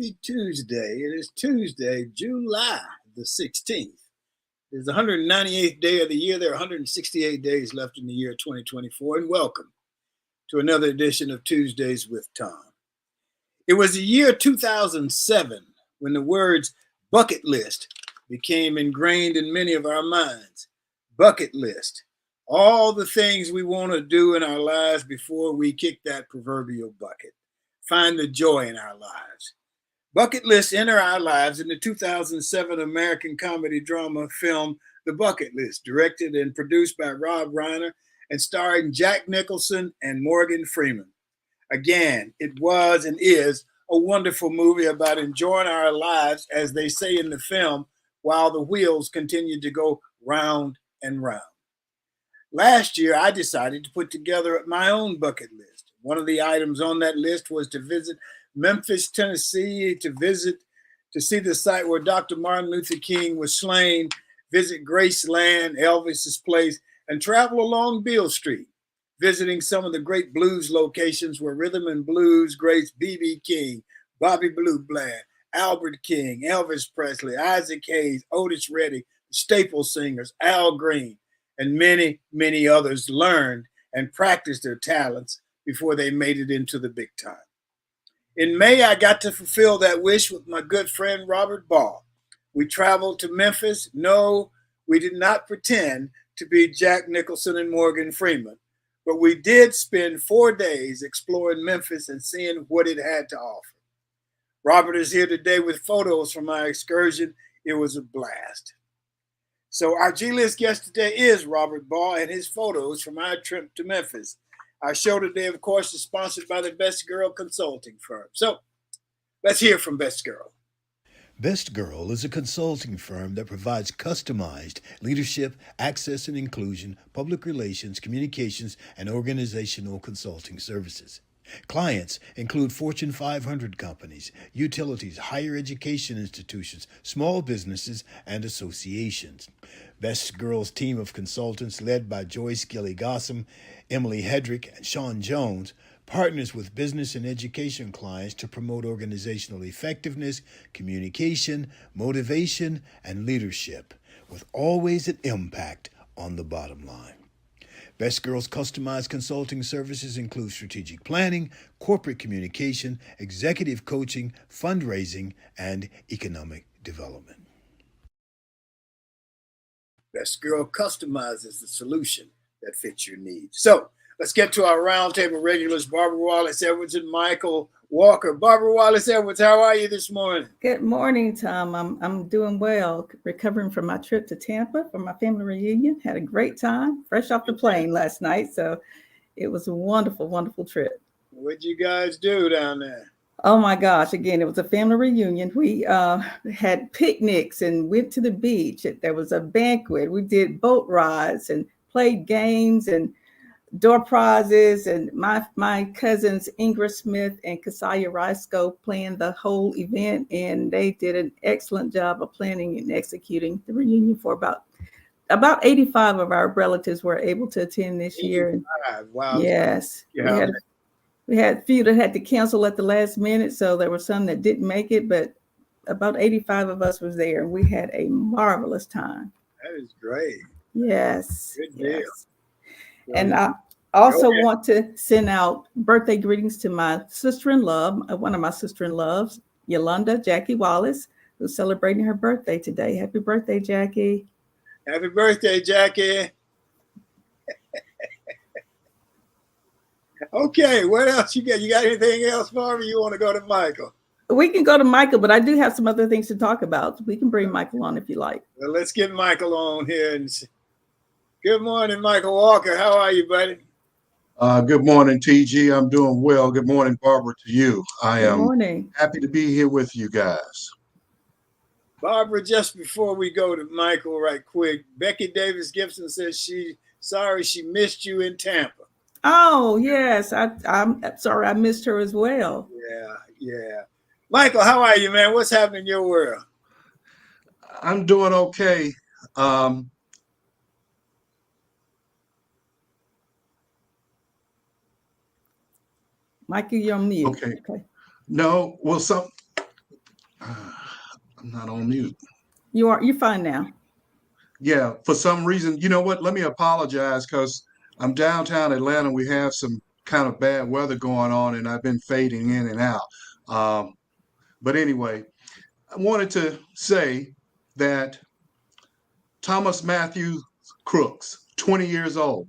Happy Tuesday. It is Tuesday, July the 16th. It is the 198th day of the year. There are 168 days left in the year 2024. And welcome to another edition of Tuesdays with Tom. It was the year 2007 when the words bucket list became ingrained in many of our minds. Bucket list. All the things we want to do in our lives before we kick that proverbial bucket. Find the joy in our lives. Bucket lists enter our lives in the 2007 American comedy drama film The Bucket List, directed and produced by Rob Reiner and starring Jack Nicholson and Morgan Freeman. Again, it was and is a wonderful movie about enjoying our lives, as they say in the film, while the wheels continue to go round and round. Last year, I decided to put together my own bucket list. One of the items on that list was to visit Memphis, Tennessee, to see the site where Dr. Martin Luther King was slain, visit Graceland, Elvis's place, and travel along Beale Street, visiting some of the great blues locations where rhythm and blues greats B.B. King, Bobby Blue Bland, Albert King, Elvis Presley, Isaac Hayes, Otis Redding, staple singers, Al Green, and many, many others learned and practiced their talents before they made it into the big time. In May, I got to fulfill that wish with my good friend Robert Baugh. We traveled to Memphis. No, we did not pretend to be Jack Nicholson and Morgan Freeman, but we did spend 4 days exploring Memphis and seeing what it had to offer. Robert is here today with photos from our excursion. It was a blast. So our G-List guest today is Robert Baugh and his photos from our trip to Memphis. Our show today, of course, is sponsored by the Best Girl Consulting Firm. So let's hear from Best Girl. Best Girl is a consulting firm that provides customized leadership, access and inclusion, public relations, communications, and organizational consulting services. Clients include Fortune 500 companies, utilities, higher education institutions, small businesses, and associations. Best Girl's team of consultants, led by Joyce Gilly-Gossam, Emily Hedrick, and Sean Jones, partners with business and education clients to promote organizational effectiveness, communication, motivation, and leadership, with always an impact on the bottom line. Best Girl's customized consulting services include strategic planning, corporate communication, executive coaching, fundraising, and economic development. Best Girl customizes the solution that fits your needs. So let's get to our roundtable regulars, Barbara Wallace Edwards and Michael Walker. Barbara Wallace Edwards, how are you this morning? Good morning, Tom. I'm doing well, recovering from my trip to Tampa for my family reunion. Had a great time, fresh off the plane last night. So it was a wonderful, wonderful trip. What'd you guys do down there? Oh my gosh, again, it was a family reunion. We had picnics and went to the beach. There was a banquet. We did boat rides and played games and door prizes, and my cousins Ingrid Smith and Kasaya Rysco planned the whole event, and they did an excellent job of planning and executing the reunion for about 85 of our relatives were able to attend this year. Wow. Yes. Yeah. We had a few that had to cancel at the last minute, so there were some that didn't make it, but about 85 of us was there, and we had a marvelous time. That is great. Yes. Good deal. Yes. And I also want to send out birthday greetings to my sister-in-law, one of my sister-in-laws, Yolanda Jackie Wallace, who's celebrating her birthday today. Happy birthday, Jackie. Happy birthday, Jackie. Okay, what else you got? You got anything else, Barbara? You want to go to Michael? We can go to Michael, but I do have some other things to talk about. We can bring Michael on if you like. Well, let's get Michael on here. Good morning, Michael Walker. How are you, buddy? Good morning, TG. I'm doing well. Good morning, Barbara, to you. I am happy to be here with you guys. Barbara, just before we go to Michael right quick, Becky Davis Gibson says she's sorry she missed you in Tampa. Oh, yes. I'm sorry I missed her as well. Yeah. Michael, how are you, man? What's happening in your world? I'm doing okay. Michael, you're on mute. Okay. No, well, I'm not on mute. You are. You're fine now. Yeah, for some reason, you know what? Let me apologize because I'm downtown Atlanta. We have some kind of bad weather going on, and I've been fading in and out. But anyway, I wanted to say that Thomas Matthew Crooks, 20 years old,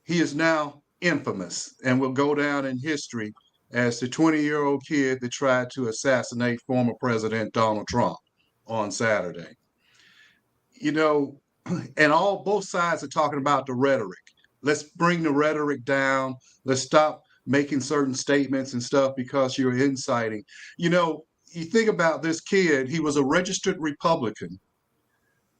he is now infamous and will go down in history as the 20-year-old kid that tried to assassinate former President Donald Trump on Saturday. You know, and both sides are talking about the rhetoric. Let's bring the rhetoric down. Let's stop making certain statements and stuff because you're inciting. You know, you think about this kid, he was a registered Republican,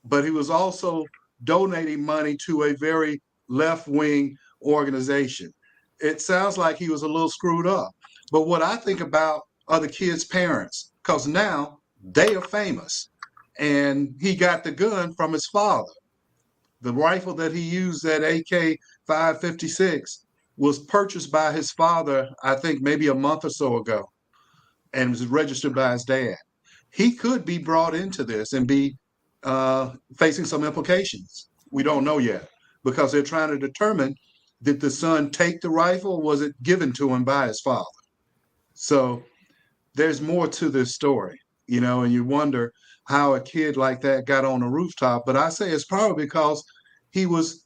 but he was also donating money to a very left-wing organization. It sounds like he was a little screwed up. But what I think about are the kids' parents, because now they are famous. And he got the gun from his father. The rifle that he used, that AK-556, was purchased by his father, I think maybe a month or so ago, and was registered by his dad. He could be brought into this and be facing some implications. We don't know yet because they're trying to determine, did the son take the rifle or was it given to him by his father? So there's more to this story, you know, and you wonder how a kid like that got on the rooftop. But I say it's probably because he was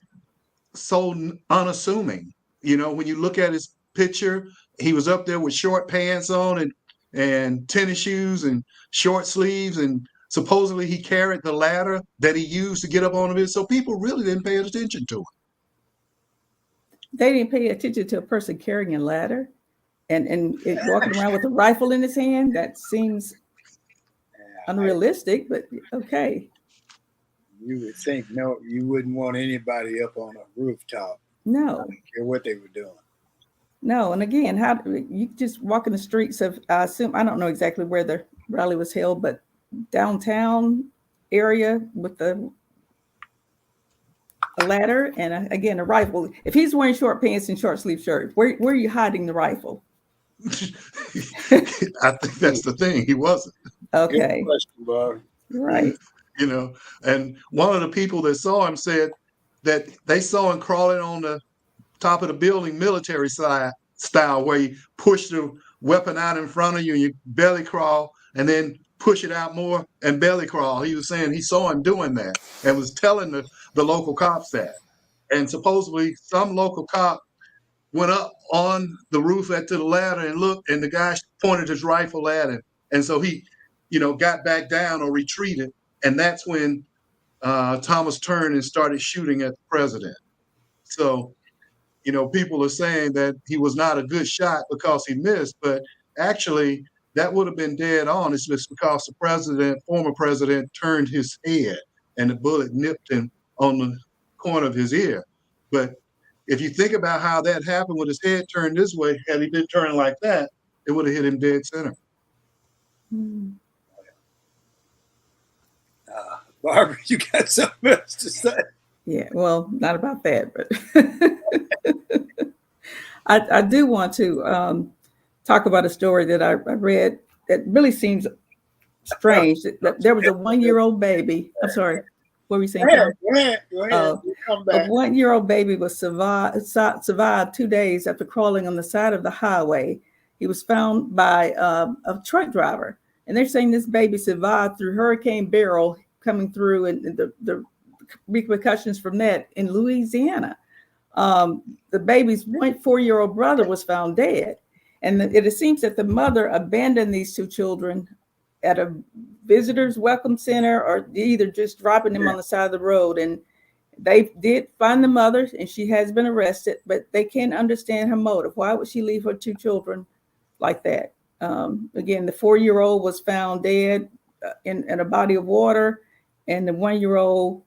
so unassuming. You know, when you look at his picture, he was up there with short pants on and tennis shoes and short sleeves, and supposedly he carried the ladder that he used to get up on it. So people really didn't pay attention to him. They didn't pay attention to a person carrying a ladder and walking around with a rifle in his hand. That seems unrealistic, but okay. You would think, no, you wouldn't want anybody up on a rooftop. No. I don't care what they were doing. No, and again, how you just walk in the streets of, I don't know exactly where the rally was held, but downtown area with a ladder and again, a rifle. If he's wearing short pants and short sleeve shirt, where are you hiding the rifle? I think that's the thing. He wasn't. Okay. Good question, Bob. Right. You know, and one of the people that saw him said that they saw him crawling on the top of the building, military style, where you push the weapon out in front of you and you belly crawl and then push it out more and belly crawl. He was saying he saw him doing that and was telling the local cops that. And supposedly some local cop went up on the roof to the ladder and looked, and the guy pointed his rifle at him. And so he, you know, got back down or retreated. And that's when Thomas turned and started shooting at the president. So, you know, people are saying that he was not a good shot because he missed, but actually that would have been dead on. It's just because the former president, turned his head and the bullet nipped him on the corner of his ear. But if you think about how that happened with his head turned this way, had he been turning like that, it would have hit him dead center. Barbara, you got something else to say? Yeah, well, not about that, but I do want to talk about a story that I read that really seems strange. There was a 1-year-old baby. I'm sorry, what were you saying? Go ahead. Come back. A 1-year-old baby was survived 2 days after crawling on the side of the highway. He was found by a truck driver, and they're saying this baby survived through Hurricane Beryl coming through, and the repercussions from that in Louisiana. The baby's 4-year-old brother was found dead. And it seems that the mother abandoned these two children at a visitor's welcome center, or either just dropping them on the side of the road. And they did find the mother, and she has been arrested, but they can't understand her motive. Why would she leave her two children like that? Again, the 4-year-old was found dead in a body of water, and the 1-year-old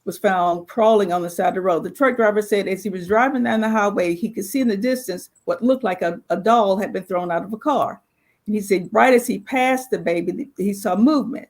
was found crawling on the side of the road. The truck driver said as he was driving down the highway, he could see in the distance what looked like a doll had been thrown out of a car. And he said right as he passed the baby, he saw movement.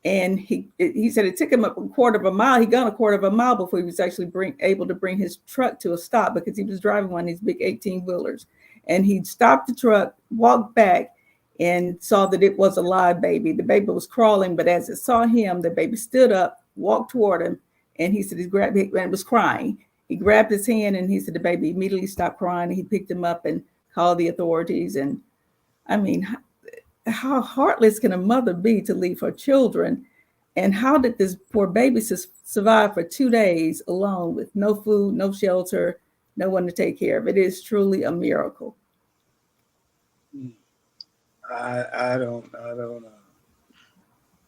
And he said it took him a quarter of a mile. He gone a quarter of a mile before he was actually able to bring his truck to a stop, because he was driving one of these big 18-wheelers. And he stopped the truck, walked back, and saw that it was a live baby. The baby was crawling, but as it saw him, the baby stood up, walked toward him, and he said he grabbed it and was crying. He grabbed his hand and he said the baby immediately stopped crying. And he picked him up and called the authorities. And I mean, how heartless can a mother be to leave her children? And how did this poor baby survive for 2 days alone with no food, no shelter, no one to take care of? It is truly a miracle. I don't know.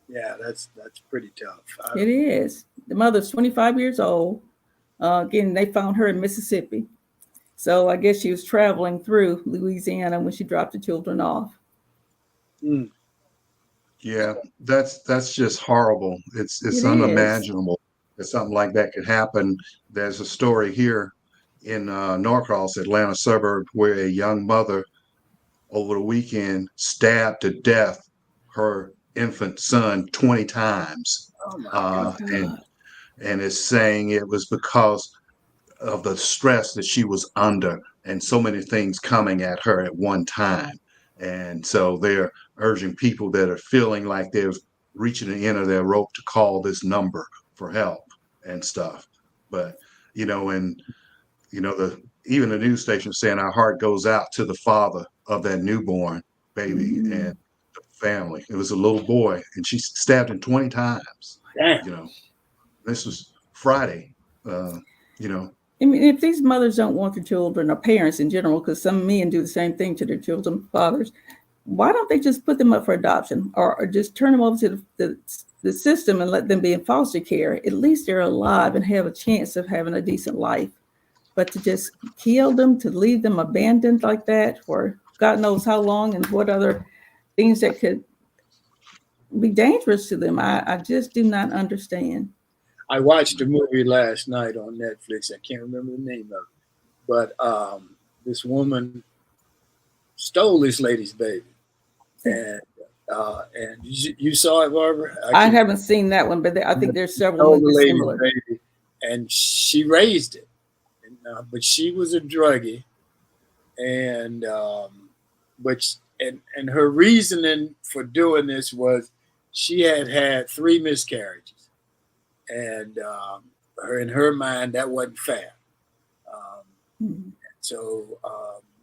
Yeah, that's pretty tough. It is. The mother's 25 years old. Again, they found her in Mississippi. So I guess she was traveling through Louisiana when she dropped the children off. Mm. Yeah, that's just horrible. It's unimaginable that something like that could happen. There's a story here in Norcross, Atlanta suburb, where a young mother over the weekend stabbed to death her infant son 20 times. Oh my God. And is saying it was because of the stress that she was under and so many things coming at her at one time. And so they're urging people that are feeling like they're reaching the end of their rope to call this number for help and stuff. But, even the news station saying our heart goes out to the father of that newborn baby and the family. It was a little boy and she stabbed him 20 times. Damn. This was Friday, I mean, if these mothers don't want their children, or parents in general, because some men do the same thing to their children, fathers, why don't they just put them up for adoption or just turn them over to the system and let them be in foster care? At least they're alive and have a chance of having a decent life. But to just kill them, to leave them abandoned like that for God knows how long and what other things that could be dangerous to them, I just do not understand. I watched a movie last night on Netflix. I can't remember the name of it, but this woman stole this lady's baby, and you saw it, Barbara. I haven't seen that one, but I think there's several movies similar. Baby, and she raised it, but she was a druggie, and her reasoning for doing this was she had 3 miscarriages. And in her mind, that wasn't fair. So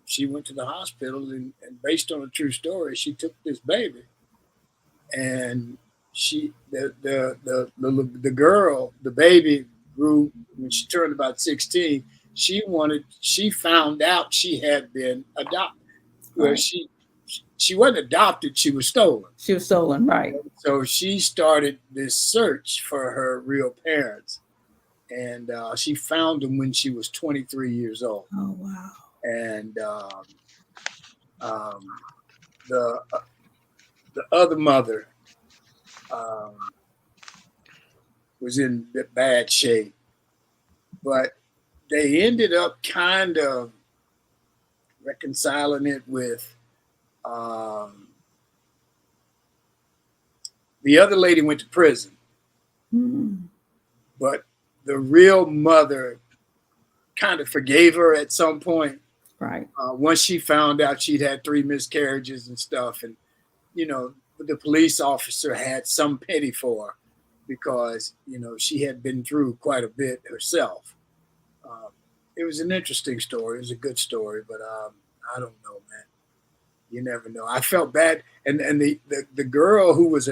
she went to the hospital, and based on a true story, she took this baby, and the girl, the baby grew when she turned about 16. She found out she had been adopted. Well, right. She wasn't adopted, she was stolen. She was stolen, right. So she started this search for her real parents. And she found them when she was 23 years old. Oh, wow. And the other mother was in bad shape. But they ended up kind of reconciling it with the other lady went to prison, but the real mother kind of forgave her at some point. Right. Once she found out she'd had 3 miscarriages and stuff, and the police officer had some pity for her because she had been through quite a bit herself. It was an interesting story. It was a good story, but I don't know, man. You never know. I felt bad, and the girl who was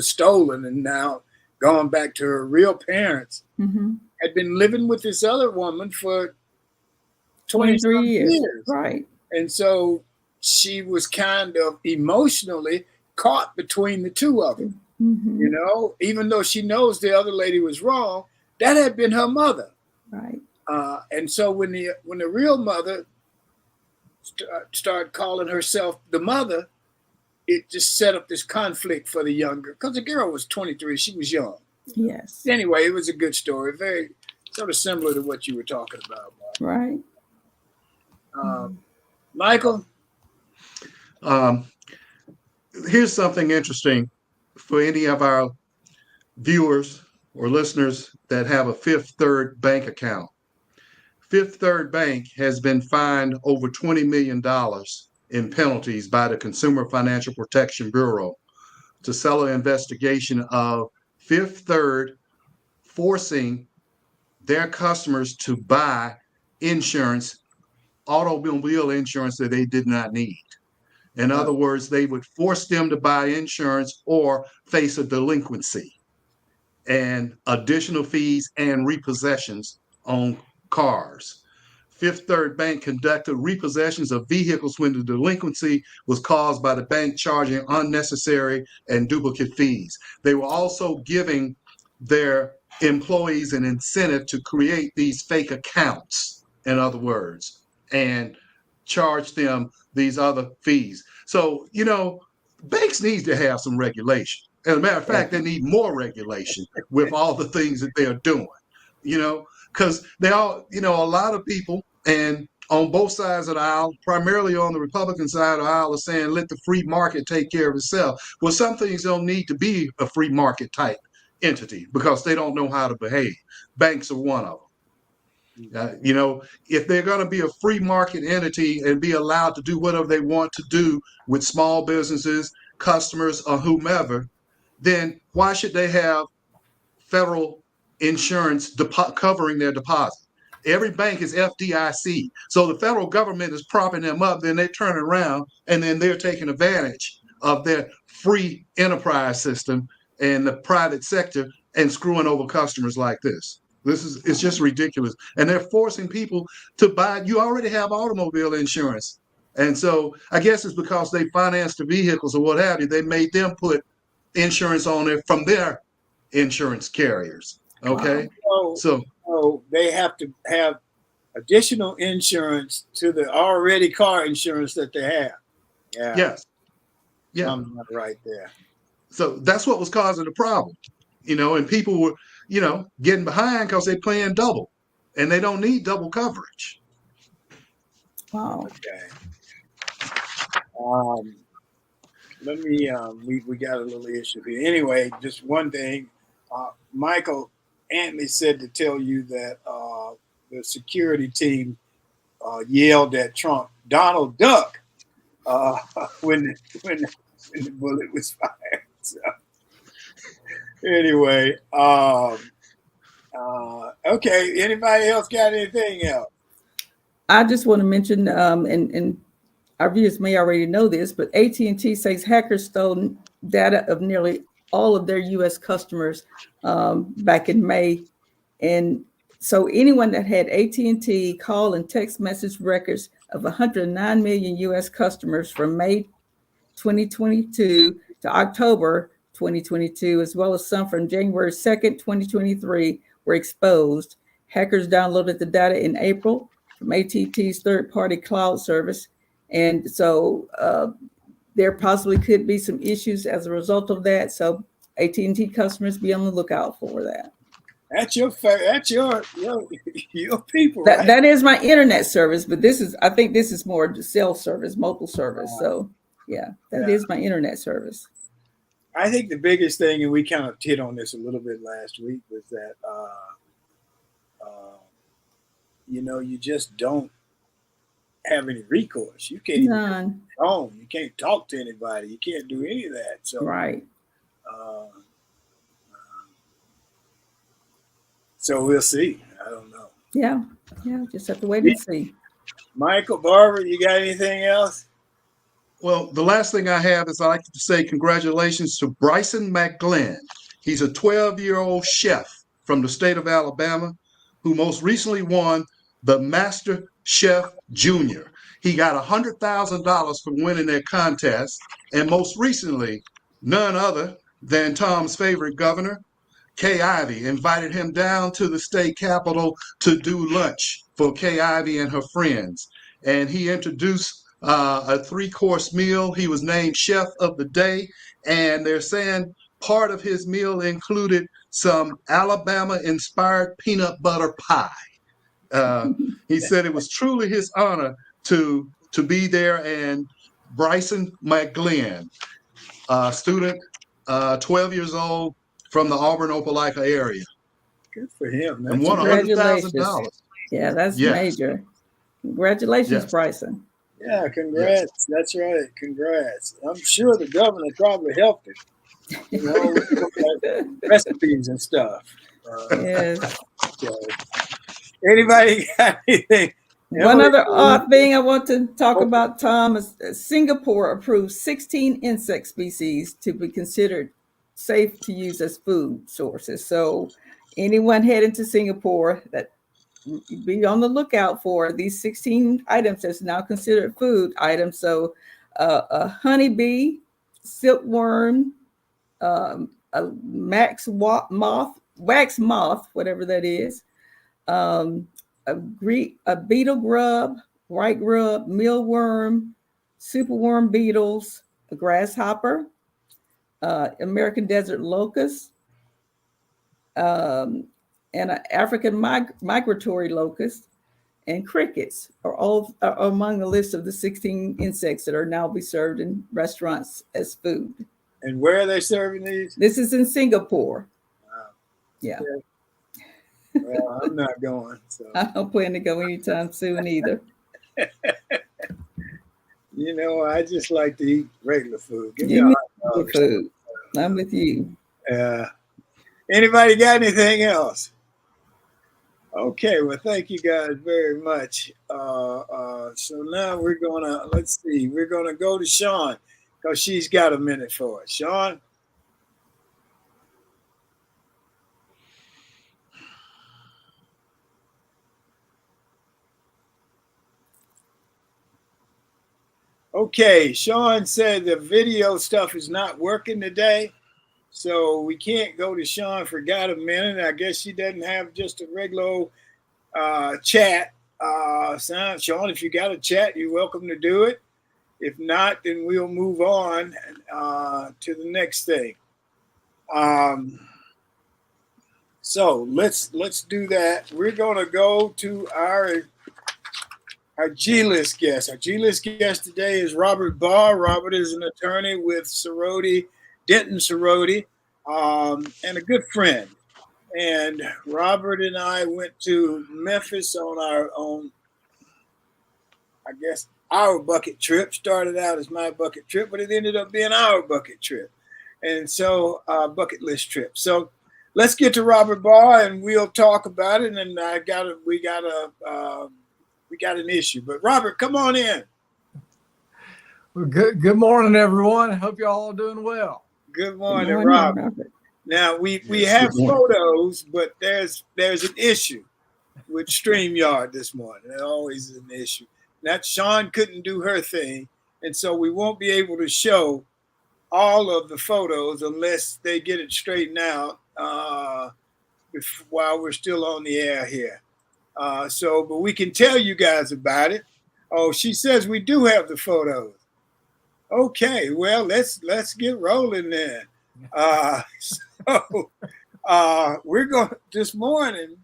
stolen and now gone back to her real parents had been living with this other woman for 23 years. Right. And so she was kind of emotionally caught between the two of them. Even though she knows the other lady was wrong, that had been her mother. Right. And so when the real mother started calling herself the mother, it just set up this conflict for the younger, because the girl was 23, she was young. Yes. Anyway, it was a good story, very sort of similar to what you were talking about. Right. Michael? Here's something interesting for any of our viewers or listeners that have a Fifth Third Bank account. Fifth Third Bank has been fined over $20 million in penalties by the Consumer Financial Protection Bureau to settle an investigation of Fifth Third forcing their customers to buy insurance, automobile insurance that they did not need. In other words, they would force them to buy insurance or face a delinquency and additional fees and repossessions on cars. Fifth Third Bank conducted repossessions of vehicles when the delinquency was caused by the bank charging unnecessary and duplicate fees. They were also giving their employees an incentive to create these fake accounts, in other words, and charge them these other fees. So, banks need to have some regulation. As a matter of fact, they need more regulation with all the things that they're doing, because they all, a lot of people, and on both sides of the aisle, primarily on the Republican side of the aisle, are saying, let the free market take care of itself. Well, some things don't need to be a free market type entity because they don't know how to behave. Banks are one of them. If they're going to be a free market entity and be allowed to do whatever they want to do with small businesses, customers, or whomever, then why should they have federal insurance covering their deposit? Every bank is FDIC. So the federal government is propping them up, then they turn around and then they're taking advantage of their free enterprise system and the private sector and screwing over customers like this. It's just ridiculous. And they're forcing people to buy. You already have automobile insurance. And so I guess it's because they financed the vehicles or what have you, they made them put insurance on there from their insurance carriers. Okay. Wow. So they have to have additional insurance to the already car insurance that they have. Yeah. Yes. Yeah. I'm not right there. So that's what was causing the problem, and people were, getting behind because they're paying double and they don't need double coverage. Wow. Okay. Let me, we got a little issue here. Anyway, just one thing. Michael Antley said to tell you that the security team yelled at Trump, Donald Duck, when the bullet was fired. So, anyway, okay. Anybody else got anything else? I just want to mention, and our viewers may already know this, but AT&T says hackers stole data of nearly all of their U.S. customers back in May. And so anyone that had AT&T call and text message records of 109 million U.S. customers from May 2022 to October 2022, as well as some from January 2nd, 2023, were exposed. Hackers downloaded the data in April from AT&T's third-party cloud service. And so there possibly could be some issues as a result of that. So AT&T customers, be on the lookout for that. That's your people. Right? That is my internet service, but I think this is more cell service, mobile service. So yeah, that is my internet service. I think the biggest thing, and we kind of hit on this a little bit last week, was that you just don't have any recourse. You can't even phone. You can't talk to anybody. You can't do any of that. So right. So we'll see. I don't know. Yeah, just have to wait and see. Michael, Barbara, you got anything else? Well, the last thing I have is I'd like to say congratulations to Bryson McGlynn. He's a 12-year-old chef from the state of Alabama who most recently won the Master Chef Junior. He got $100,000 for winning their contest. And most recently, none other than Tom's favorite governor, Kay Ivey, invited him down to the state capitol to do lunch for Kay Ivey and her friends. And he introduced a 3-course meal. He was named Chef of the Day. And they're saying part of his meal included some Alabama-inspired peanut butter pie. He said it was truly his honor to be there. And Bryson McGlynn, student, 12 years old, from the Auburn-Opelika area. Good for him. And won $100,000. Yeah, that's major. Congratulations, Bryson. Yeah, congrats. That's right. Congrats. I'm sure the governor probably helped him, with some of that recipes and stuff. Yes. So anybody got anything? One Emily? other odd thing I want to talk about, Tom, is Singapore approved 16 insect species to be considered safe to use as food sources. So anyone heading to Singapore, that be on the lookout for these 16 items that's now considered food items. So a honeybee, silkworm, a wax moth, whatever that is, a beetle grub, white grub, mealworm, superworm beetles, a grasshopper, American desert locust, and an African migratory locust, and crickets are among the list of the 16 insects that are now be served in restaurants as food. And where are they serving these? This is in Singapore. Wow. Yeah. Well, I'm not going. So I don't plan to go anytime soon either. I just like to eat regular food. Give me Give a me hot dog. food. I'm with you. Anybody got anything else? Okay, well, thank you guys very much. So now we're gonna go to Sean because she's got a minute for us. Sean. Okay, Sean said the video stuff is not working today, so we can't go to Sean for got a minute. I guess she doesn't have just a regular chat. Sean, if you got a chat, you're welcome to do it. If not, then we'll move on to the next thing. So let's do that. We're gonna go to our G-list guest. Our G-list guest today is Robert Baugh. Robert is an attorney with Denton Cerroti, and a good friend. And Robert and I went to Memphis on our own, I guess, our bucket trip. Started out as my bucket trip, but it ended up being our bucket trip. And so bucket list trip. So let's get to Robert Baugh and we'll talk about it. And we got an issue. But Robert, come on in. Well, good morning, everyone. I hope you all are doing well. Good morning, Robert. Now we have photos, but there's an issue with StreamYard this morning. There always is an issue. That Sean couldn't do her thing, and so we won't be able to show all of the photos unless they get it straightened out while we're still on the air here. But we can tell you guys about it. Oh, she says we do have the photos. Okay, well let's get rolling then. We're going this morning.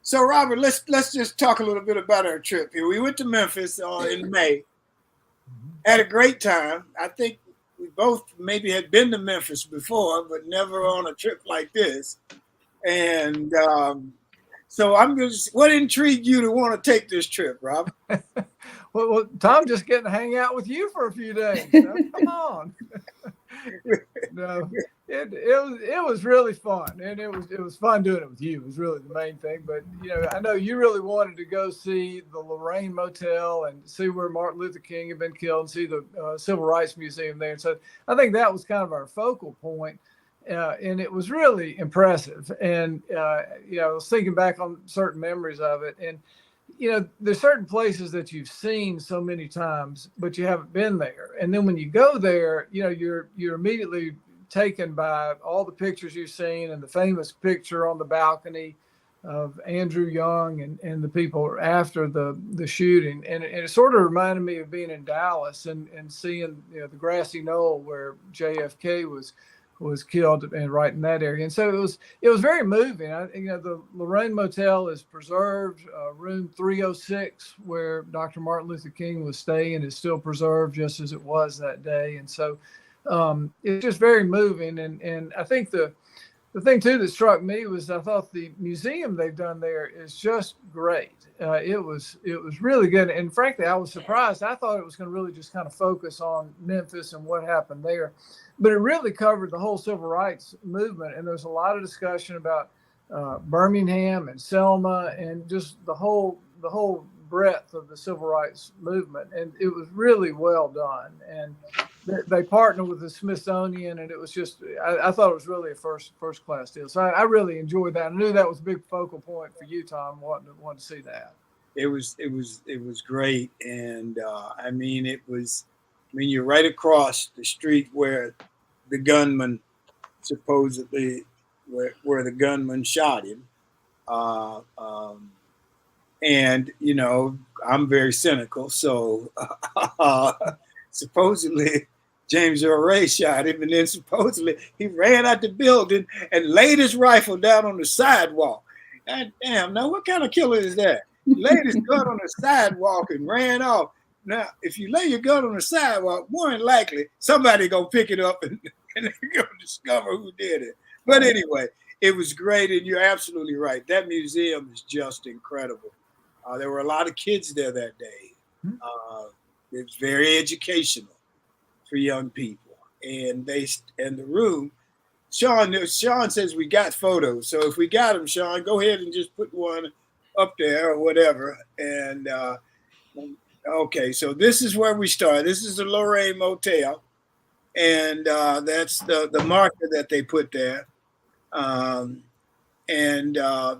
So Robert, let's just talk a little bit about our trip here. We went to Memphis in May. Had a great time. I think we both maybe had been to Memphis before, but never on a trip like this. And so what intrigued you to want to take this trip, Robert? Well, Tom, just getting to hang out with you for a few days. Come on. No, it was really fun, and it was fun doing it with you. It was really the main thing. But I know you really wanted to go see the Lorraine Motel and see where Martin Luther King had been killed, and see the Civil Rights Museum there. And so I think that was kind of our focal point. And it was really impressive. And, I was thinking back on certain memories of it. And, there's certain places that you've seen so many times, but you haven't been there. And then when you go there, you're immediately taken by all the pictures you've seen, and the famous picture on the balcony of Andrew Young and the people after the shooting. And it sort of reminded me of being in Dallas and seeing, the grassy knoll where JFK was killed, and right in that area. And so it was very moving. The Lorraine Motel is preserved. Room 306, where Dr. Martin Luther King was staying, is still preserved just as it was that day. And so it's just very moving. And I think the the thing too that struck me was I thought the museum they've done there is just great. It was really good, and frankly, I was surprised. I thought it was going to really just kind of focus on Memphis and what happened there, but it really covered the whole civil rights movement. And there's a lot of discussion about Birmingham and Selma and just the whole breadth of the civil rights movement, and it was really well done. And they partnered with the Smithsonian, and it was just I thought it was really a first class deal. So I really enjoyed that. I knew that was a big focal point for you, Tom, wanting to see that. It was great, and you're right across the street where the gunman supposedly where the gunman shot him. And I'm very cynical, so supposedly James Earl Ray shot him, and then supposedly he ran out the building and laid his rifle down on the sidewalk. God damn, now what kind of killer is that? He laid his gun on the sidewalk and ran off. Now, if you lay your gun on the sidewalk, more than likely somebody gonna pick it up and they're gonna discover who did it. But anyway, it was great, and you're absolutely right. That museum is just incredible. There were a lot of kids there that day. It was very educational for young people, and the room. Sean says we got photos, so if we got them, Sean, go ahead and just put one up there or whatever. And okay, so this is where we start. This is the Lorraine Motel, and that's the marker that they put there, and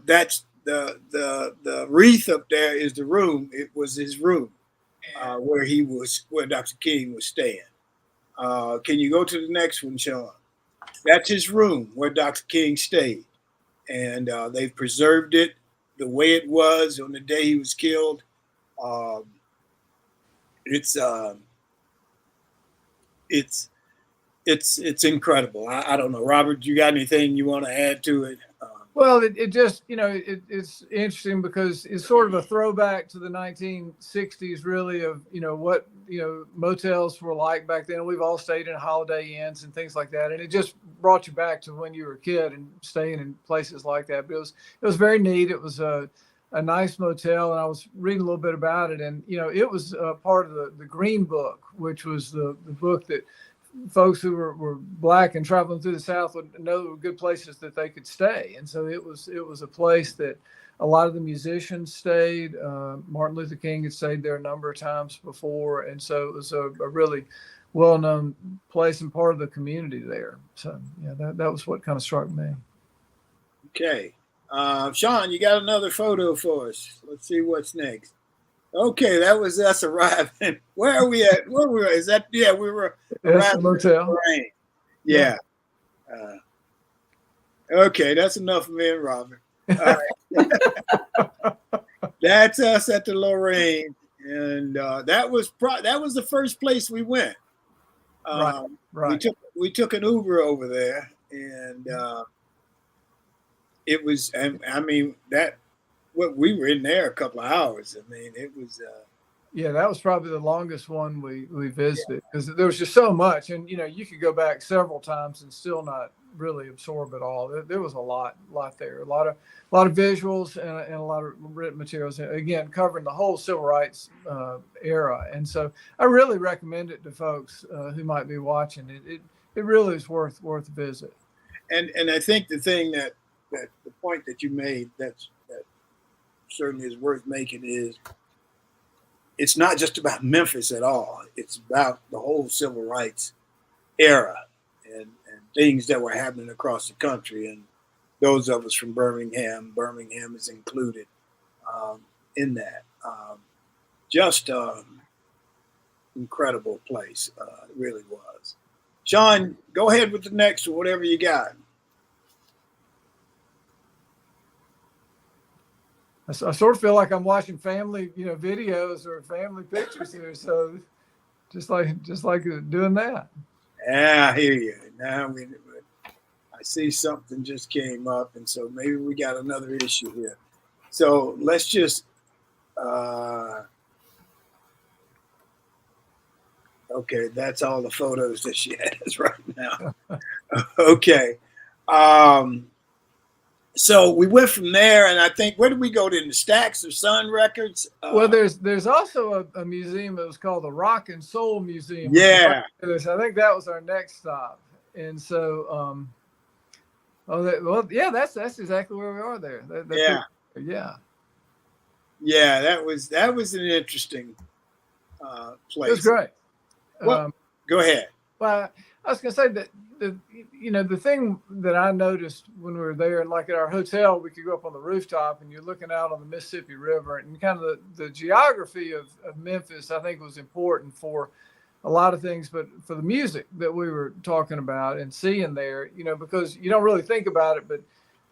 that's. The wreath up there is the room. It was his room where Dr. King was staying. Can you go to the next one, Sean? That's his room where Dr. King stayed, and they've preserved it the way it was on the day he was killed. It's incredible. I don't know, Robert. You got anything you want to add to it? Well, it just, it's interesting because it's sort of a throwback to the 1960s, really, of, what, motels were like back then. We've all stayed in Holiday Inns and things like that. And it just brought you back to when you were a kid and staying in places like that. But it was very neat. It was a nice motel, and I was reading a little bit about it. And, it was part of the Green Book, which was the book that folks who were Black and traveling through the South would know there were good places that they could stay. And so it was a place that a lot of the musicians stayed. Martin Luther King had stayed there a number of times before. And so it was a really well-known place and part of the community there. So, yeah, that was what kind of struck me. Okay. Sean, you got another photo for us. Let's see what's next. Okay, that was us arriving. Where are we at? Where we were? Is that? Yeah, we were arriving at the motel. Yeah. Okay, that's enough of me and Robert. All right. That's us at the Lorraine, and that was the first place we went. Right. We took an Uber over there, and it was. We were in there a couple of hours. I mean, it was. Yeah, that was probably the longest one we visited because there was just so much, and you could go back several times and still not really absorb it all. There was a lot there, a lot of visuals and a lot of written materials. Again, covering the whole civil rights era, and so I really recommend it to folks who might be watching. It really is worth a visit. And I think the thing that the point that you made that certainly is worth making is it's not just about Memphis at all. It's about the whole civil rights era and things that were happening across the country. And those of us from Birmingham is included in that. Just incredible place. It really was. Sean, go ahead with the next one, whatever you got. I sort of feel like I'm watching family, videos or family pictures here. So just like doing that. Yeah, I hear you. Now I see something just came up, and so maybe we got another issue here. So let's just okay, that's all the photos that she has right now. Okay. So we went from there, and I think, where did we go to? The Stax or Sun Records? Well, there's also a museum that was called the Rock and Soul Museum. Yeah. I think that was our next stop. And so, that's exactly where we are there. Yeah, that was an interesting place. It was great. Well, go ahead. Well, I was going to say that the thing that I noticed when we were there, like at our hotel, we could go up on the rooftop and you're looking out on the Mississippi River, and kind of the geography of Memphis, I think, was important for a lot of things, but for the music that we were talking about and seeing there, because you don't really think about it, but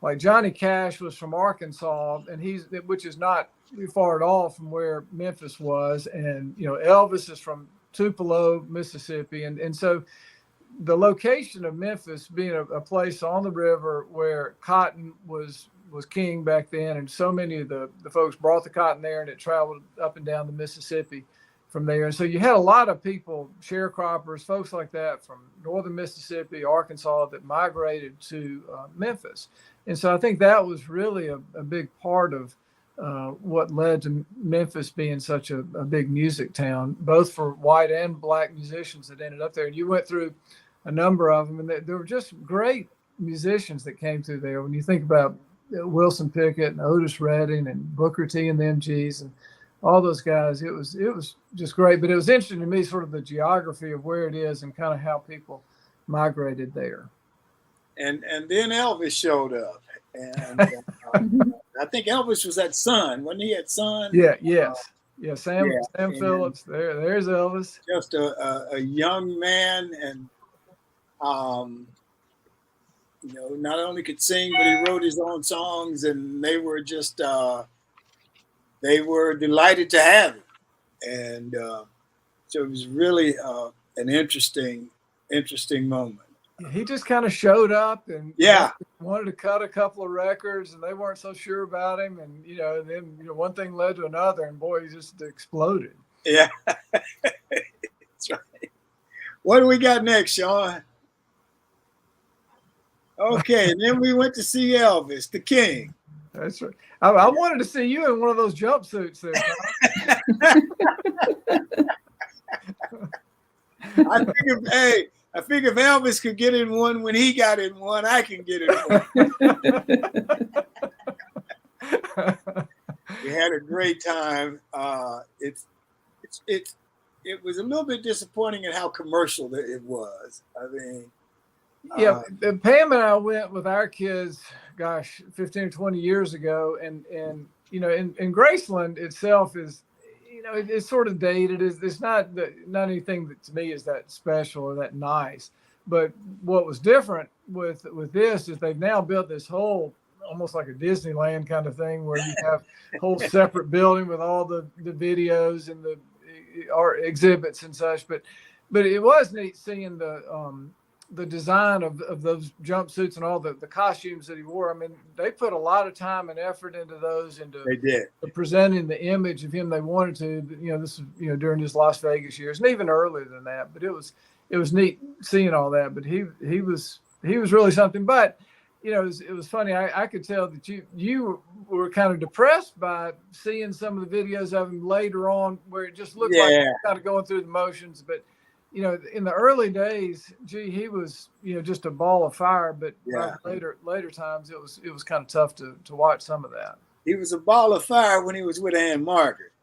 like Johnny Cash was from Arkansas, and which is not far at all from where Memphis was, and Elvis is from Tupelo, Mississippi, and so the location of Memphis being a place on the river where cotton was king back then, and so many of the folks brought the cotton there, and it traveled up and down the Mississippi from there. And so you had a lot of people, sharecroppers, folks like that from northern Mississippi, Arkansas, that migrated to Memphis. And so I think that was really a big part of what led to Memphis being such a big music town, both for white and black musicians that ended up there. And you went through a number of them, and there were just great musicians that came through there. When you think about Wilson Pickett and Otis Redding and Booker T and the MGs and all those guys, it was just great. But it was interesting to me, sort of the geography of where it is and kind of how people migrated there. And then Elvis showed up, and I think Elvis was at Sun. Wasn't he at Sun? Sam Phillips. There's Elvis. Just a young man, and not only could sing, but he wrote his own songs, and they were just they were delighted to have him. And so it was really an interesting moment. He just kind of showed up and wanted to cut a couple of records, and they weren't so sure about him. And then one thing led to another, and boy, he just exploded. Yeah, that's right. What do we got next, Sean? Okay, and then we went to see Elvis, the King. That's right. I wanted to see you in one of those jumpsuits there. I figure if Elvis could get in one when he got in one, I can get in one. We had a great time. It was a little bit disappointing in how commercial it was. I mean, Pam and I went with our kids, 15 or 20 years ago, and in Graceland itself is, it's sort of dated. It's not anything that to me is that special or that nice. But what was different with this is they've now built this whole, almost like a Disneyland kind of thing, where you have a whole separate building with all the videos and the art exhibits and such. But it was neat seeing the design of those jumpsuits and all the costumes that he wore. I mean, they put a lot of time and effort into those, they did presenting the image of him they wanted to. This is during his Las Vegas years, and even earlier than that. But it was neat seeing all that. But he was really something. But it was funny. I could tell that you were kind of depressed by seeing some of the videos of him later on, where it just looked like he was kind of going through the motions. But in the early days, he was, just a ball of fire. But later times, it was kind of tough to watch some of that. He was a ball of fire when he was with Ann Margaret.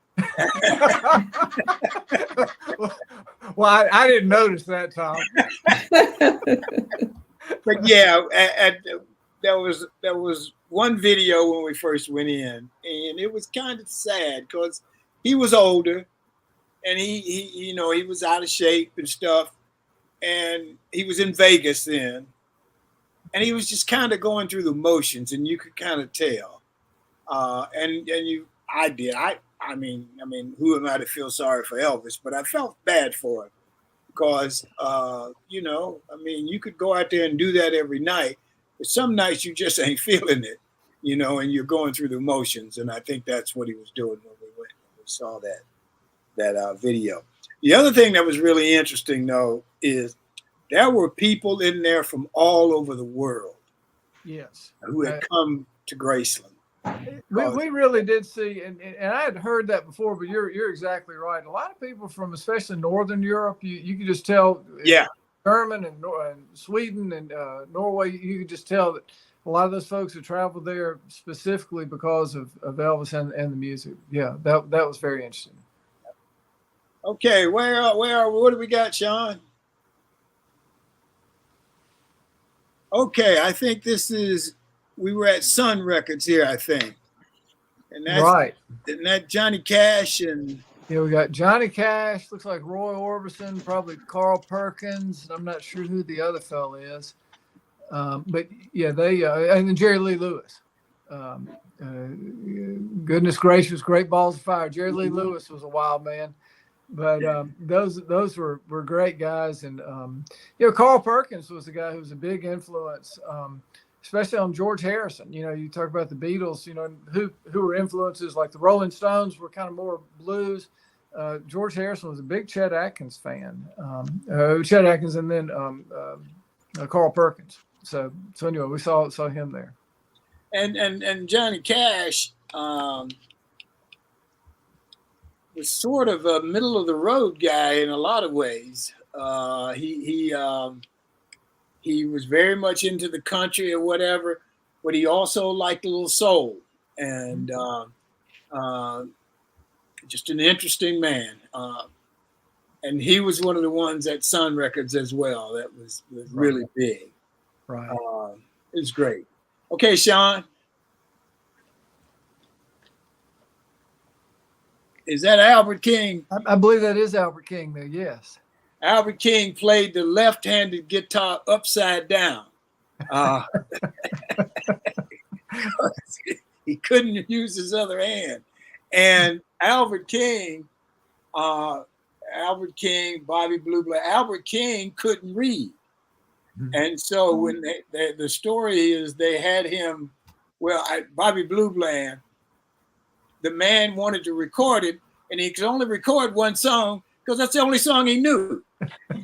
Well, I didn't notice that, Tom. But there was one video when we first went in, and it was kind of sad because he was older. And he was out of shape and stuff, and he was in Vegas then, and he was just kind of going through the motions, and you could kind of tell. I mean, who am I to feel sorry for Elvis? But I felt bad for him because, you could go out there and do that every night, but some nights you just ain't feeling it, and you're going through the motions, and I think that's what he was doing when we saw that video. The other thing that was really interesting, though, is there were people in there from all over the world. Yes. who had come to Graceland. We really did see, and I had heard that before, but you're exactly right. A lot of people from especially Northern Europe, you could just tell. Yeah. German and Sweden and Norway, you could just tell that a lot of those folks who traveled there specifically because of Elvis and the music. Yeah, that was very interesting. Okay, what do we got, Sean? Okay, I think we were at Sun Records here, I think. And that's right. And that Johnny Cash and yeah, we got Johnny Cash, looks like Roy Orbison, probably Carl Perkins. I'm not sure who the other fellow is. But yeah, they and then Jerry Lee Lewis. Goodness gracious, great balls of fire. Jerry Lee Lewis was a wild man. But those were great guys. And Carl Perkins was the guy who was a big influence, especially on George Harrison. You talk about the Beatles, who were influences, like the Rolling Stones were kind of more blues. George Harrison was a big Chet Atkins fan. Chet Atkins and then Carl Perkins. So anyway, we saw him there. And Johnny Cash was sort of a middle of the road guy in a lot of ways. He was very much into the country or whatever, but he also liked a little soul, and just an interesting man. And he was one of the ones at Sun Records as well. That was really big. Right. It was great. Okay, Sean. Is that Albert King? I believe that is Albert King there, yes. Albert King played the left-handed guitar upside down. He couldn't use his other hand. And Albert King, Bobby Blue Black, Albert King couldn't read. And so when the story is they had him, Bobby Blue Bland, the man wanted to record it, and he could only record one song because that's the only song he knew.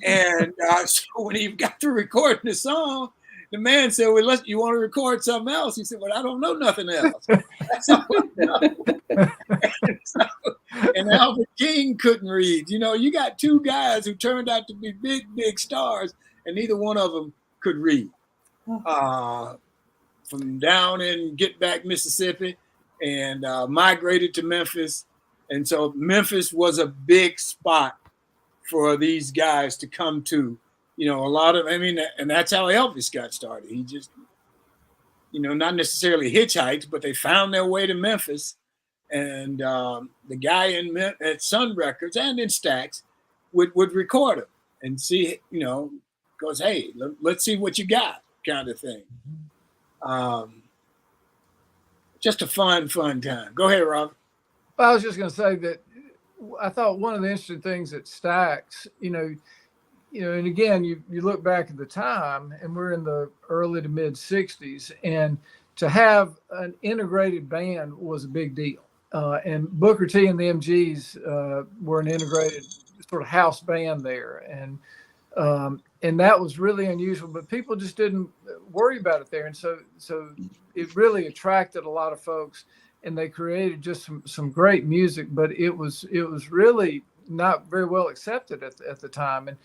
And so when he got to recording the song, the man said, "Well, you want to record something else?" He said, "Well, I don't know nothing else. That's all I know." And Albert King couldn't read. You got two guys who turned out to be big, big stars, and neither one of them could read. From down in Get Back, Mississippi, and migrated to Memphis. And so Memphis was a big spot for these guys to come to, and that's how Elvis got started. He just, not necessarily hitchhiked, but they found their way to Memphis. And the guy at Sun Records and in Stax would record him and see, goes, "Hey, let's see what you got," kind of thing. Just a fun time. Go ahead, Robert. Well, I was just going to say that I thought one of the interesting things at Stax, and again, you look back at the time, and we're in the early to mid 60s, and to have an integrated band was a big deal. And Booker T and the MGs were an integrated sort of house band there, and that was really unusual. But people just didn't worry about it there, and so it really attracted a lot of folks. And they created just some great music, but it was really not very well accepted at the time. And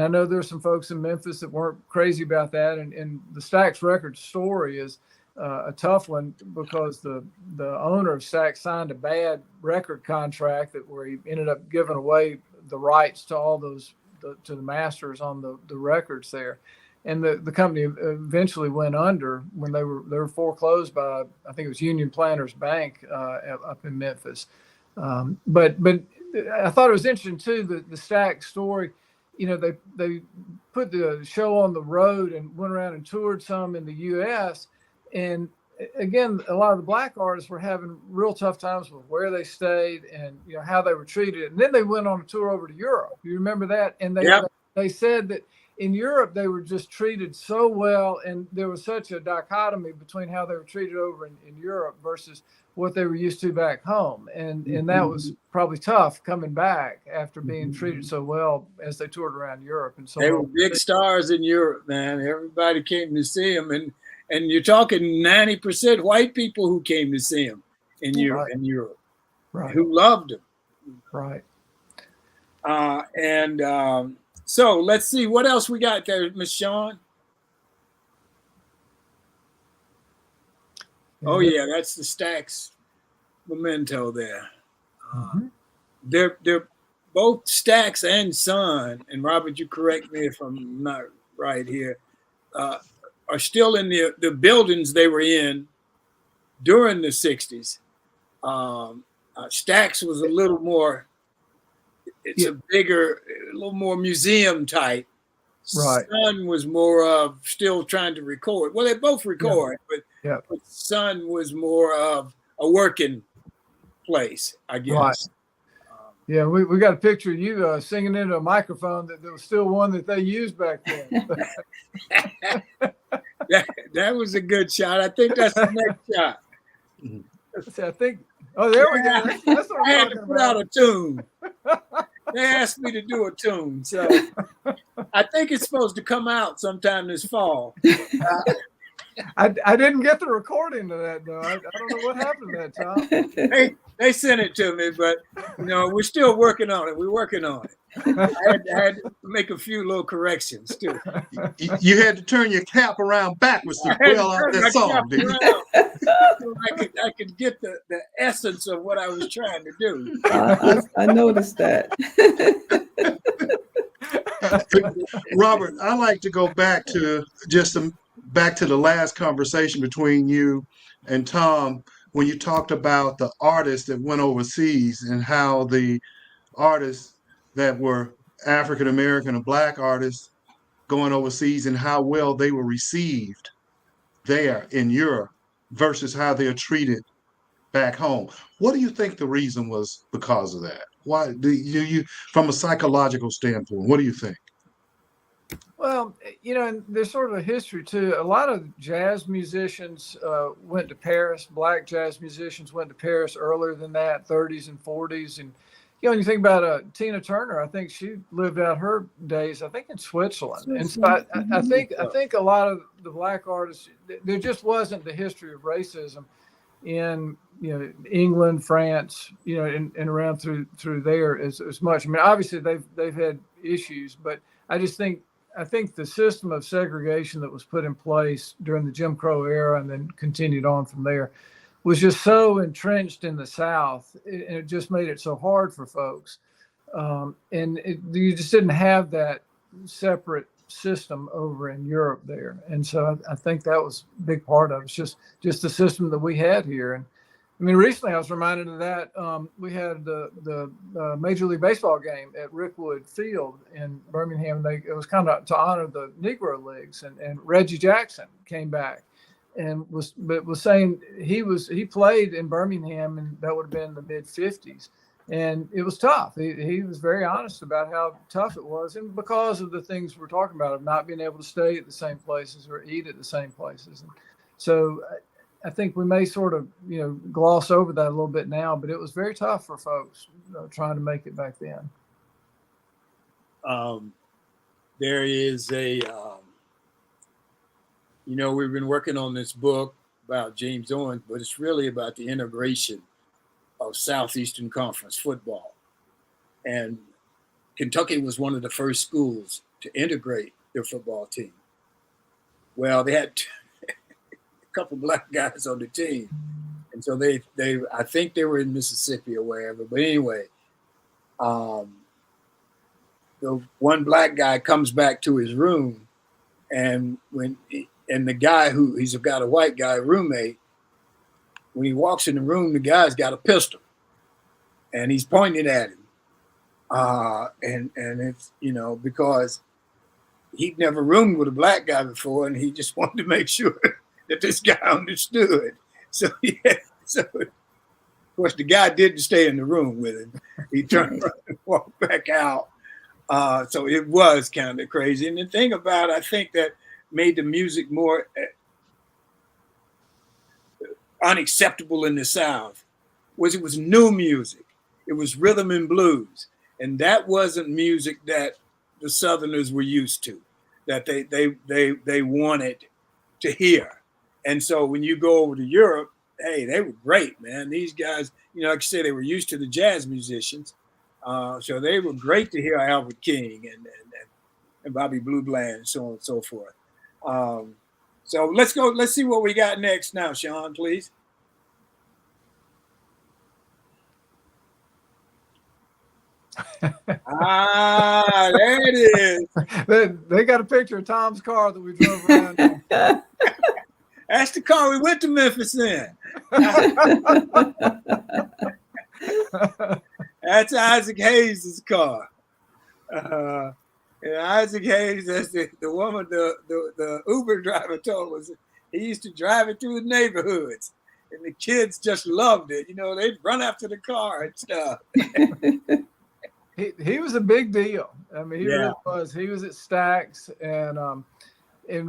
I know there's some folks in Memphis that weren't crazy about that. And the Stax Records story is a tough one because the owner of Stax signed a bad record contract where he ended up giving away the rights to all those to the masters on the records there. And the company eventually went under when they were foreclosed by, I think it was Union Planters Bank up in Memphis. But I thought it was interesting too, the Stax story. They put the show on the road and went around and toured some in the U.S. And again, a lot of the black artists were having real tough times with where they stayed and how they were treated. And then they went on a tour over to Europe. You remember that? And they said that in Europe, they were just treated so well, and there was such a dichotomy between how they were treated over in Europe versus what they were used to back home. And that was probably tough coming back after being treated so well as they toured around Europe. And so they were big stars in Europe, man. Everybody came to see them. And you're talking 90% white people who came to see him in Europe, Right. who loved him. Right. So let's see what else we got there, Miss Shawn. Oh yeah, that's the Stax memento there. They're both Stax and Son, and Robert, you correct me if I'm not right here, are still in the buildings they were in during the 60s. Stax was a little more, it's a little more museum type. Right. Son was more of still trying to record. Well, they both record, but Son was more of a working place, I guess. Right. Yeah, we got a picture of you singing into a microphone that there was still one that they used back then. that was a good shot. I think that's the next shot. I think. Oh, there we go. That's what I had I'm to talking put about. out a tune. They asked me to do a tune, so I think it's supposed to come out sometime this fall. I didn't get the recording of that though. I don't know what happened to that, Tom. They sent it to me, but we're still working on it. We're working on it. I had to make a few little corrections too. You had to turn your cap around backwards to fill out that song, didn't you? So I could get the essence of what I was trying to do. I noticed that. Robert, I like to go back to the last conversation between you and Tom when you talked about the artists that went overseas and how the artists that were African American and Black artists going overseas and how well they were received there in Europe versus how they are treated back home. What do you think the reason was because of that? Why do you from a psychological standpoint, what do you think? Well, and there's sort of a history too. A lot of jazz musicians went to Paris. Black jazz musicians went to Paris earlier than that, 30s and 40s. And when you think about Tina Turner, I think she lived out her days, I think in Switzerland. And so I think a lot of the Black artists, there just wasn't the history of racism in England, France, and around through there as much. I mean, obviously they've had issues, but I think the system of segregation that was put in place during the Jim Crow era and then continued on from there was just so entrenched in the South, and it just made it so hard for folks. You just didn't have that separate system over in Europe there. And so I think that was a big part of it. It's just the system that we had here. And I mean, recently I was reminded of that. We had the Major League Baseball game at Rickwood Field in Birmingham. It was kind of to honor the Negro Leagues, and Reggie Jackson came back and was saying he played in Birmingham, and that would have been the mid '50s, and it was tough. He was very honest about how tough it was, and because of the things we're talking about of not being able to stay at the same places or eat at the same places, and so. I think we may sort of, gloss over that a little bit now, but it was very tough for folks trying to make it back then. There is we've been working on this book about James Owens, but it's really about the integration of Southeastern Conference football. And Kentucky was one of the first schools to integrate their football team. Well, they had couple Black guys on the team, and so they I think they were in Mississippi or wherever, but anyway, the one Black guy comes back to his room, and the guy he's got a white guy roommate, when he walks in the room, the guy's got a pistol and he's pointing at him, and it's because he'd never roomed with a Black guy before, and he just wanted to make sure that this guy understood. So of course the guy didn't stay in the room with him. He turned around and walked back out. So it was kind of crazy. And the thing about, I think that made the music more unacceptable in the South was it was new music. It was rhythm and blues. And that wasn't music that the Southerners were used to, that they wanted to hear. And so when you go over to Europe, hey, they were great, man. These guys, like I said, they were used to the jazz musicians. So they were great to hear Albert King and Bobby Blue Bland and so on and so forth. So let's go. Let's see what we got next now, Sean, please. There it is. They got a picture of Tom's car that we drove around in. That's the car we went to Memphis in. That's Isaac Hayes' car. And Isaac Hayes, that's the woman, the Uber driver told us he used to drive it through the neighborhoods. And the kids just loved it. They'd run after the car and stuff. He was a big deal. I mean, he really was. He was at Stax and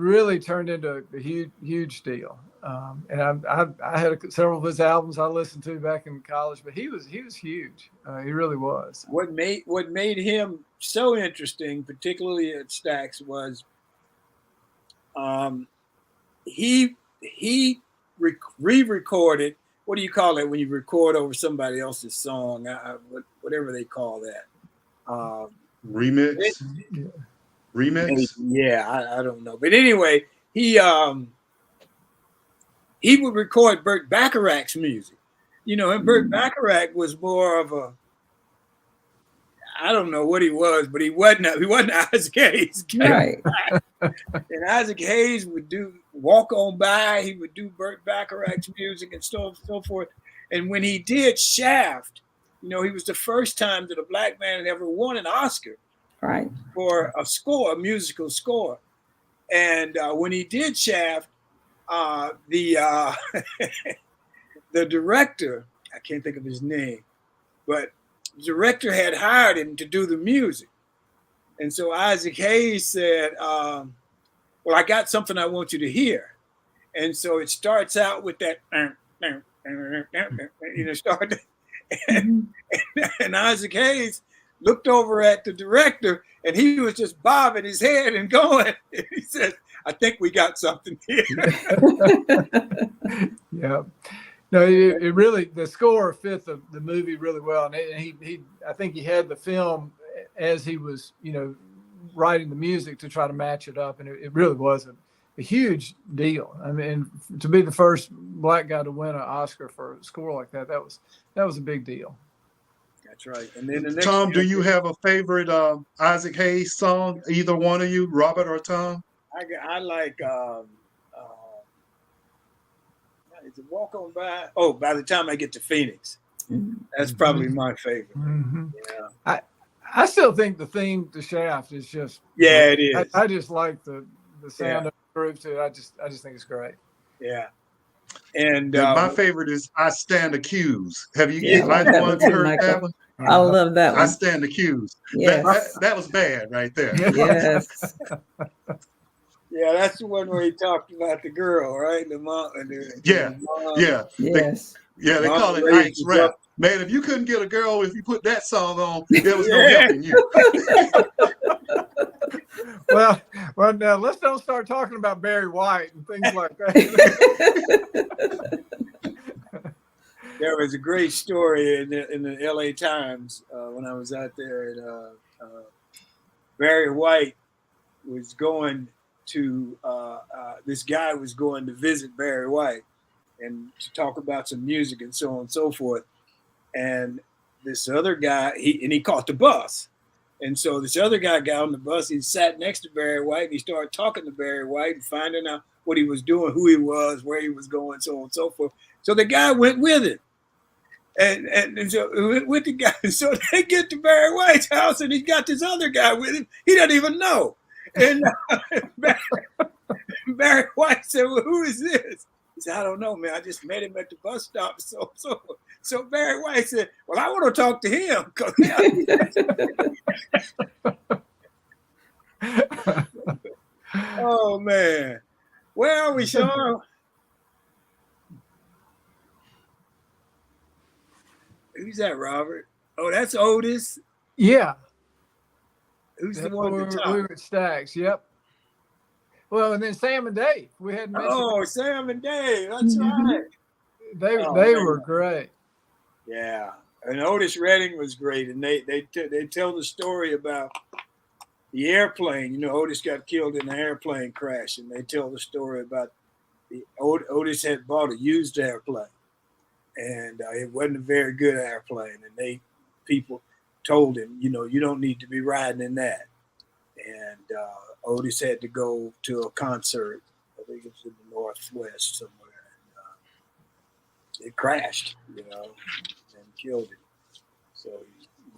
really turned into a huge deal. And I had several of his albums I listened to back in college, but he was huge. He really was. What made him so interesting, particularly at Stax, was he re-recorded. What do you call it when you record over somebody else's song? Whatever they call that. Remix. Remix. Yeah, I don't know, but anyway, he would record Burt Bacharach's music, and Burt Bacharach was more of a, I don't know what he was, but he wasn't Isaac Hayes. Right. And Isaac Hayes would do Walk On By. He would do Burt Bacharach's music and so forth. And when he did Shaft, he was the first time that a black man had ever won an Oscar. Right. For a musical score. And when he did Shaft, the director, I can't think of his name, but the director had hired him to do the music. And so Isaac Hayes said, well, I got something I want you to hear. And so it starts out with that, and Isaac Hayes looked over at the director and he was just bobbing his head and going. And he said, I think we got something here. Yeah. No, it really, the score fit the movie really well. And I think he had the film as he was, writing the music to try to match it up. And it really was a huge deal. I mean, to be the first black guy to win an Oscar for a score like that, that was a big deal. That's right. And then the next Tom, do you have a favorite Isaac Hayes song? Either one of you, Robert or Tom? I like is it Walk On By? Oh, By the Time I Get to Phoenix. That's probably my favorite. Mm-hmm. Yeah. I still think the theme to Shaft is just it is. I just like the sound of the groove to it. I just think it's great. Yeah. And my favorite is I Stand Accused. Have you either one of you heard that one? I love that one. I Stand Accused. Yes. That was bad right there. Yes. Yeah, that's the one where he talked about the girl, right? The mom. Yes. They call it Ike's rap. Man, if you couldn't get a girl, if you put that song on, there was no helping you. Well, now let's don't start talking about Barry White and things like that. There was a great story in the LA Times when I was out there. And Barry White was going to, this guy was going to visit Barry White and to talk about some music and so on and so forth. And this other guy, he caught the bus. And so this other guy got on the bus. He sat next to Barry White and he started talking to Barry White and finding out what he was doing, who he was, where he was going, so on and so forth. So the guy went with him. And so with the guy, so they get to Barry White's house and he's got this other guy with him. He doesn't even know. And Barry White said, well, who is this? He said, I don't know, man. I just met him at the bus stop. So Barry White said, well, I want to talk to him. Oh, man. Where are we, Sean? Who's that, Robert? Oh, that's Otis. Yeah. Who's the one at the top? We were at Stax. Yep. Well, and then Sam and Dave. We hadn't mentioned. Oh, Sam and Dave. That's right. They were great. Yeah, and Otis Redding was great, and they tell the story about the airplane. You know, Otis got killed in an airplane crash, and they tell the story about Otis had bought a used airplane, and it wasn't a very good airplane, and people told him, you know, you don't need to be riding in that, and Otis had to go to a concert. I think it was in the Northwest somewhere. It crashed, you know, and killed him. So,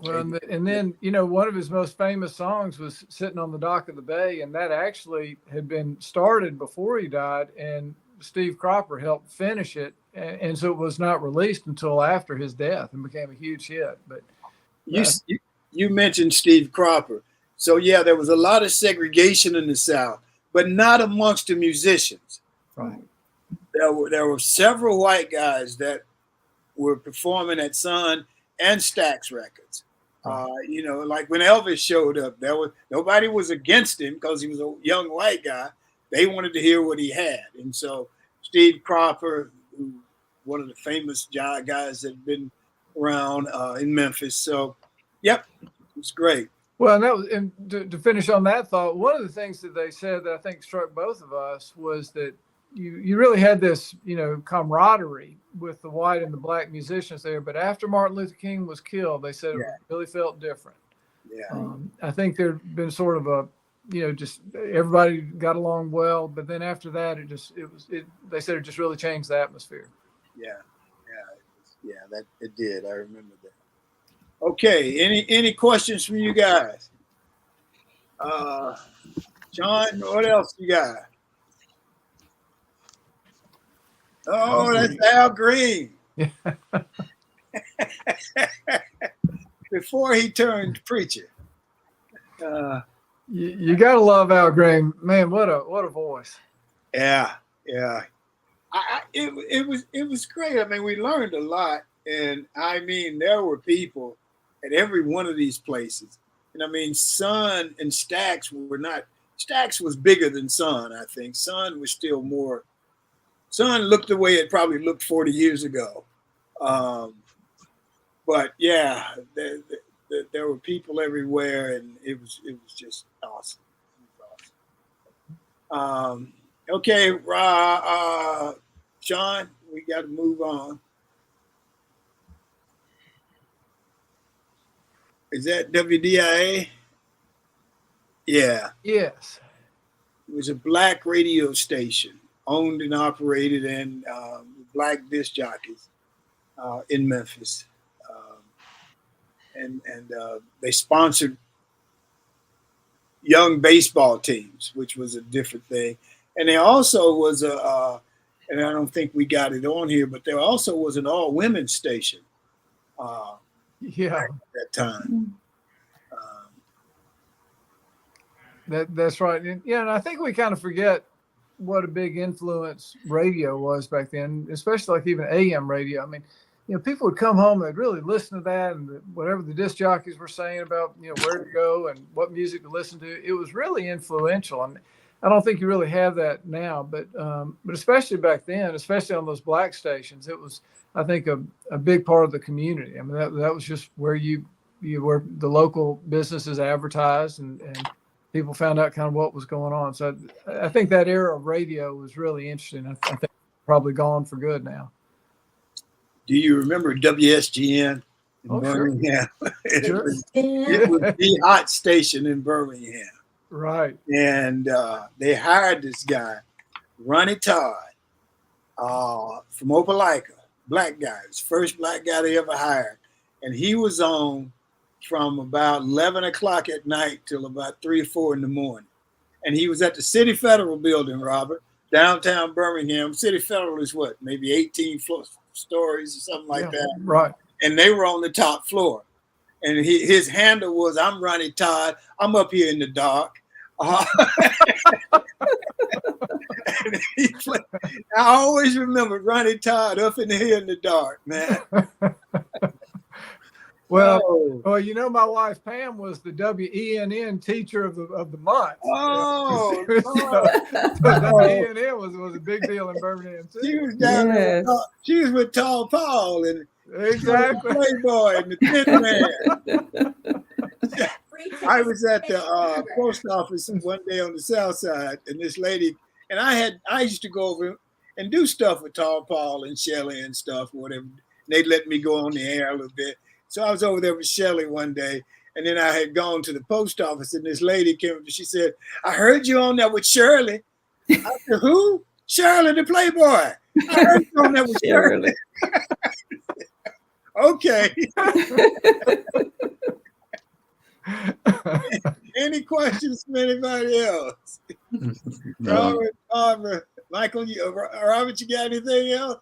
well, and then, you know, one of his most famous songs was Sitting on the Dock of the Bay, and that actually had been started before he died, and Steve Cropper helped finish it, and so it was not released until after his death and became a huge hit. But you mentioned Steve Cropper. So, yeah, there was a lot of segregation in the South, but not amongst the musicians. Right. There were several white guys that were performing at Sun and Stax Records. You know, like when Elvis showed up, nobody was against him because he was a young white guy. They wanted to hear what he had, and so Steve Cropper, one of the famous guys that have been around in Memphis. So, yep, it's great. Well, and to finish on that thought, one of the things that they said that I think struck both of us was that you really had this, you know, camaraderie with the white and the black musicians there. But after Martin Luther King was killed, they said it really felt different. Yeah. I think there'd been sort of a, you know, just everybody got along well. But then after that, they said it just really changed the atmosphere. Yeah, that it did. I remember that. Okay. Any questions from you guys? John, what else you got? Oh, that's Al Green. Before he turned preacher. You gotta love Al Green, man. What a voice. Yeah. It was great. I mean, we learned a lot, and I mean, there were people at every one of these places. And I mean, Sun and Stax were not. Stax was bigger than Sun. I think Sun was still more. Sun looked the way it probably looked 40 years ago. But yeah, there were people everywhere, and it was just awesome. Okay, Sean, we got to move on. Is that WDIA? Yeah. Yes. It was a black radio station, owned and operated, and black disc jockeys in Memphis, and they sponsored young baseball teams, which was a different thing. And there also was and I don't think we got it on here, but there also was an all women's station. Yeah, at that time. That's right. And I think we kind of forget what a big influence radio was back then, especially like even AM radio. I mean, people would come home, they'd really listen to that, and whatever the disc jockeys were saying about, where to go and what music to listen to, it was really influential. And I don't think you really have that now, but especially back then, especially on those black stations, it was, I think, a big part of the community. I mean, that was just where you were, the local businesses advertised, and people found out kind of what was going on. So I think that era of radio was really interesting. I think it's probably gone for good now. Do you remember WSGN in Birmingham? Sure. It was the hot station in Birmingham. Right. And they hired this guy, Ronnie Todd, from Opelika, black guy. It was the first black guy they ever hired. And he was on from about 11 o'clock at night till about 3 or 4 in the morning. And he was at the City Federal building, Robert, downtown Birmingham. City Federal is what, maybe 18 stories or something like that. Right. And they were on the top floor. And his handle was, "I'm Ronnie Todd. I'm up here in the dark." I always remember Ronnie Todd up in here in the dark, man. Well, Oh. well, you know, my wife Pam was the WENN teacher of the month. Oh, so WENN was a big deal in Birmingham too. she was down there. Yes. She was with Tall Paul and Exactly. Playboy and the Tin Man. I was at the post office one day on the south side, and this lady, and I used to go over and do stuff with Tall Paul and Shelley and stuff, whatever. And they'd let me go on the air a little bit. So I was over there with Shelley one day, and then I had gone to the post office, and this lady came up and she said, "I heard you on there with Shirley." I said, "Who?" "Shirley the Playboy. I heard you on there with Shirley." Okay. Any questions from anybody else? No. Robert, Michael, Robert, you got anything else?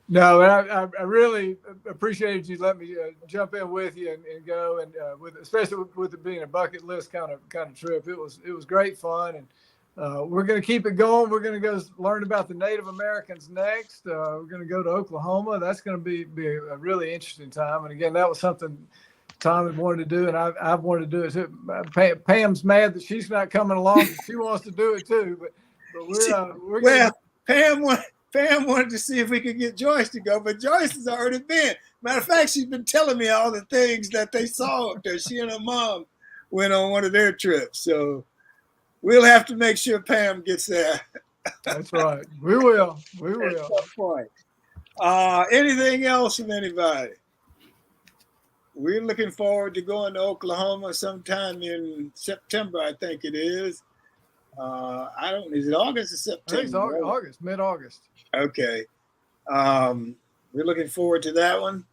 No, and I really appreciated you letting me jump in with you and go, and especially with it being a bucket list kind of trip. It was great fun, and we're going to keep it going. We're going to go learn about the Native Americans next. We're going to go to Oklahoma. That's going to be a really interesting time. And again, that was something Tom had wanted to do, and I've wanted to do it too. Pam's mad that she's not coming along. She wants to do it too, but we're well, Pam wanted to see if we could get Joyce to go, but Joyce has already been. Matter of fact, she's been telling me all the things that they saw up there. She and her mom went on one of their trips. So we'll have to make sure Pam gets there. That's right. We will. At some point. Anything else from anybody? We're looking forward to going to Oklahoma sometime in September, I think it is. Is it August or September? I think it's August, mid-August. Okay. We're looking forward to that one.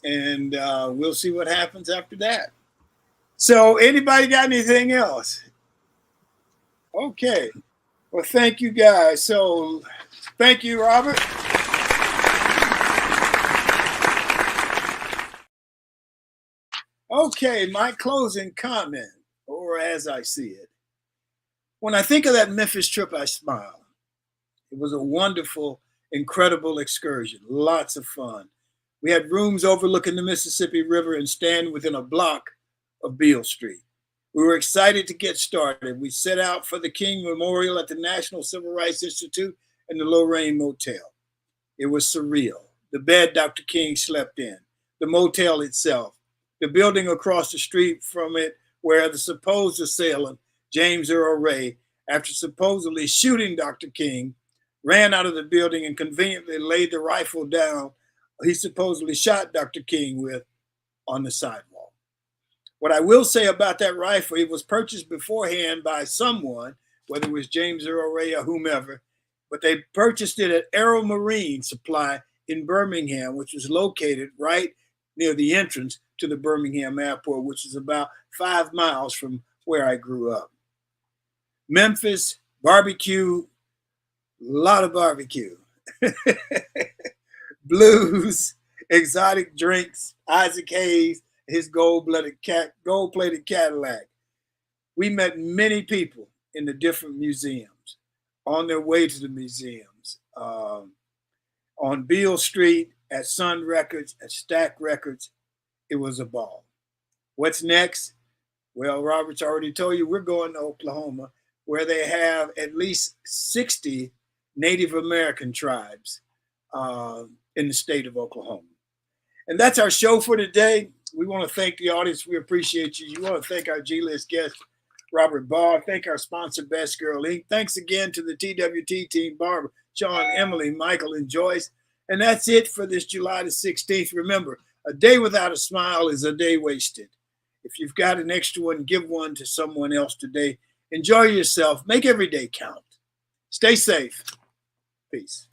And we'll see what happens after that. So anybody got anything else? Okay. Well, thank you guys. So thank you, Robert. Okay, my closing comment, or as I see it. When I think of that Memphis trip, I smile. It was a wonderful, incredible excursion. Lots of fun. We had rooms overlooking the Mississippi River and stand within a block of Beale Street. We were excited to get started. We set out for the King Memorial at the National Civil Rights Institute and the Lorraine Motel. It was surreal. The bed Dr. King slept in, the motel itself, the building across the street from it where the supposed assailant, James Earl Ray, after supposedly shooting Dr. King, ran out of the building and conveniently laid the rifle down he supposedly shot Dr. King with on the sidewalk. What I will say about that rifle, it was purchased beforehand by someone, whether it was James Earl Ray or whomever, but they purchased it at Aero Marine Supply in Birmingham, which was located right near the entrance to the Birmingham airport, which is about 5 miles from where I grew up. Memphis, barbecue, a lot of barbecue. Blues, exotic drinks, Isaac Hayes, his gold-plated Cadillac. We met many people in the different museums, on their way to the museums, on Beale Street, at Sun Records, at Stack Records. It was a ball. What's next? Well, Robert's already told you we're going to Oklahoma, where they have at least 60 Native American tribes in the state of Oklahoma. And that's our show for today. We want to thank the audience. We appreciate you. You want to thank our G-List guest, Robert Baugh. Thank our sponsor, Best Girl Inc. Thanks again to the TWT team, Barbara, Sean, Emily, Michael, and Joyce. And that's it for this July the 16th. Remember, a day without a smile is a day wasted. If you've got an extra one, give one to someone else today. Enjoy yourself. Make every day count. Stay safe. Peace.